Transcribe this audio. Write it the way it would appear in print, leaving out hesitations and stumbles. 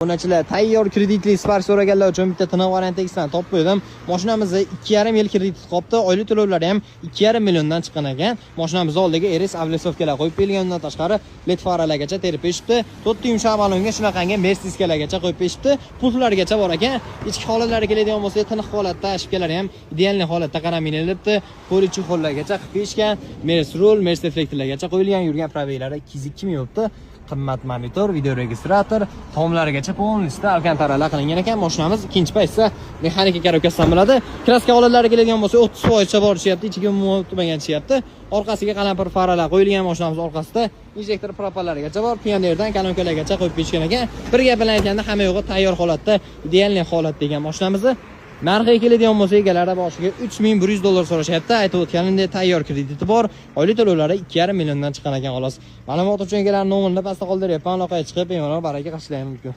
Obunachilar, tayyor kreditli Spark so'raganlar uchun bitta tinov variantidan topib qo'ydim. Mashinamizni 2,5 yil kredit qopti. Oylik to'lovlari ham 2,5 milliondan chiqqan ekan. Mashinamiz oldiga RS avlesovkalar qo'yib berilgandan tashqari LED faralagacha terib eshibdi. 4 yumshoq balonga shunaqangi Mercedes-galargacha qo'yib eshibdi. Pullargacha bor ekan. Ichki holatlari keladigan bo'lsa, tiniq holatda, ashkalari ham ideal holatda qaraminilibdi. Polichi hollargacha qilib eshgan. Mercedes rul, Mercedes reflektorlargacha qo'yilgan, yurgan probeylari 202 ming yopti. Qimmat monitor, video registrator, tomlarigacha polnista alkantaralar qilingan ekan. Mashinamiz ikkinchi paytda mexanika karokasidan bo'ladi. Kraska holatlari keladigan bo'lsa 30% cha borishyapti, ichiga tumagan chyapti. Orqasiga qalampir faralar qo'yilgan mashinamiz orqasida. Injektor propellarigacha bor, pionerdan kolonkalargacha qo'yib berishgan ekan. Bir gap bilan aytganda hamma yo'g'i tayyor holatda, ideal holat degan mashinamizni narxiga keladigan bo'lsa, egalari boshiga $3100 so'rashyapti. Aytib o'tganimdek, tayyor krediti bor. Oylik to'lovlari 2,5 milliondan chiqqan ekan xolos. Ma'lumot uchun egalarning nomerini pastda qoldiryapman. Aloqaga chiqib, bemalol baraka qilishlari mumkin.